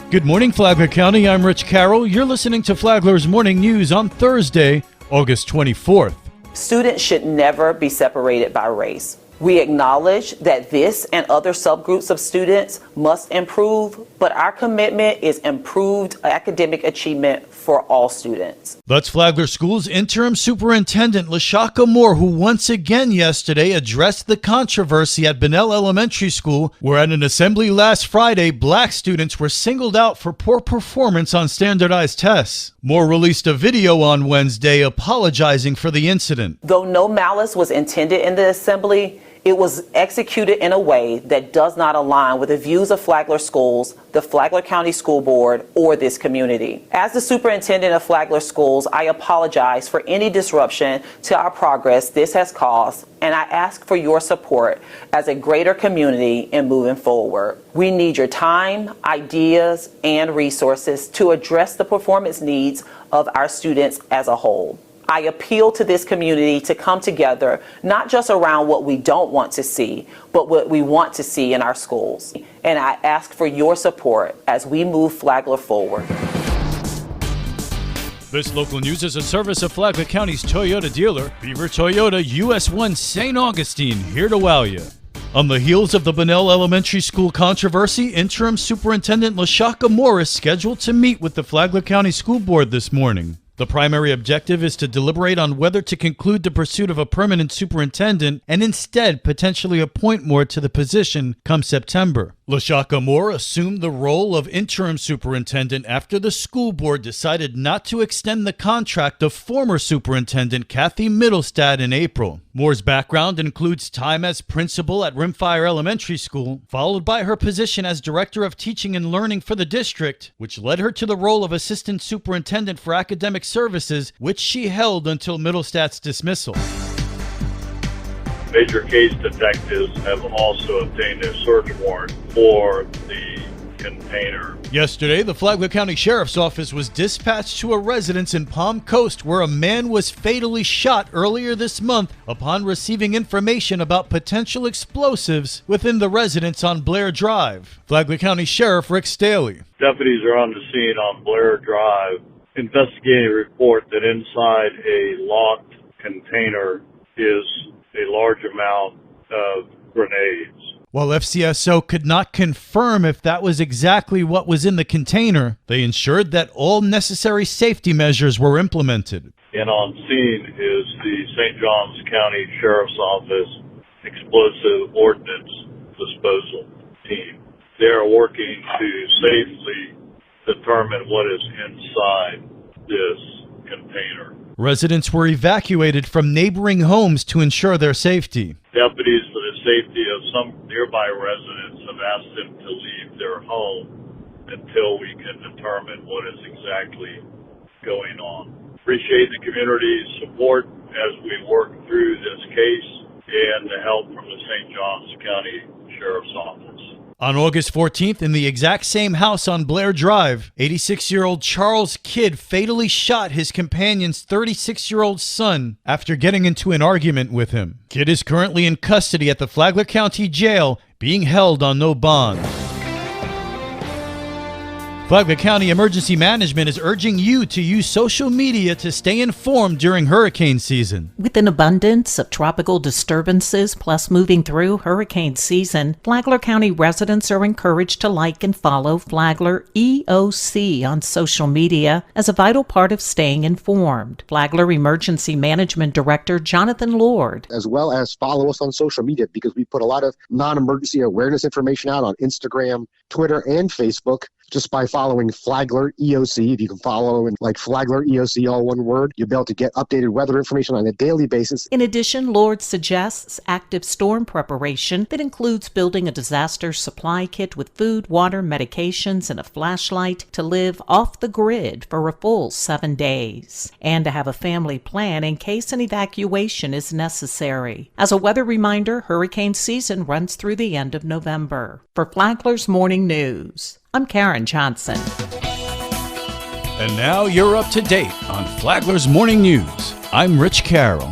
Good morning, Flagler County. I'm Rich Carroll. You're listening to Flagler's Morning News on Thursday, August 24th. Students should never be separated by race. We acknowledge that this and other subgroups of students must improve, but our commitment is improved academic achievement for all students. That's Flagler School's interim superintendent, LaShaka Moore, who once again yesterday addressed the controversy at Bunnell Elementary School, where at an assembly last Friday, black students were singled out for poor performance on standardized tests. Moore released a video on Wednesday apologizing for the incident. Though no malice was intended in the assembly, it was executed in a way that does not align with the views of Flagler Schools, the Flagler County School Board, or this community. As the superintendent of Flagler Schools, I apologize for any disruption to our progress this has caused, and I ask for your support as a greater community in moving forward. We need your time, ideas, and resources to address the performance needs of our students as a whole. I appeal to this community to come together, not just around what we don't want to see, but what we want to see in our schools. And I ask for your support as we move Flagler forward. This local news is a service of Flagler County's Toyota dealer, Beaver Toyota US 1 St. Augustine, here to wow you. On the heels of the Bunnell Elementary School controversy, interim superintendent LaShaka Moore is scheduled to meet with the Flagler County School Board this morning. The primary objective is to deliberate on whether to conclude the pursuit of a permanent superintendent and instead potentially appoint Moore to the position come September. LaShaka Moore assumed the role of interim superintendent after the school board decided not to extend the contract of former superintendent Kathy Middlestad in April. Moore's background includes time as principal at Rimfire Elementary School, followed by her position as director of teaching and learning for the district, which led her to the role of assistant superintendent for academic services, which she held until Middlestad's dismissal. Major case detectives have also obtained a search warrant for the container. Yesterday, the Flagler County Sheriff's Office was dispatched to a residence in Palm Coast where a man was fatally shot earlier this month upon receiving information about potential explosives within the residence on Blair Drive. Flagler County Sheriff Rick Staley. Deputies are on the scene on Blair Drive investigating a report that inside a locked container is a large amount of grenades. While FCSO could not confirm if that was exactly what was in the container, they ensured that all necessary safety measures were implemented. And on scene is the St. Johns County Sheriff's Office Explosive Ordnance Disposal Team. They are working to safely determine what is inside this container. Residents were evacuated from neighboring homes to ensure their safety. Deputies, for the safety of some nearby residents, have asked them to leave their home until we can determine what is exactly going on. Appreciate the community's support as we work through this case and the help from the St. Johns County Sheriff's Office. On August 14th, in the exact same house on Blair Drive, 86-year-old Charles Kidd fatally shot his companion's 36-year-old son after getting into an argument with him. Kidd is currently in custody at the Flagler County Jail, being held on no bond. Flagler County Emergency Management is urging you to use social media to stay informed during hurricane season. With an abundance of tropical disturbances plus moving through hurricane season, Flagler County residents are encouraged to like and follow Flagler EOC on social media as a vital part of staying informed. Flagler Emergency Management Director Jonathan Lord. As well as follow us on social media because we put a lot of non-emergency awareness information out on Instagram, Twitter, and Facebook. Just by following Flagler EOC, if you can follow and like Flagler EOC, all one word, you'll be able to get updated weather information on a daily basis. In addition, Lord suggests active storm preparation that includes building a disaster supply kit with food, water, medications, and a flashlight to live off the grid for a full 7 days, and to have a family plan in case an evacuation is necessary. As a weather reminder, hurricane season runs through the end of November. For Flagler's Morning News, I'm Karen Johnson. And now you're up to date on Flagler's Morning News. I'm Rich Carroll.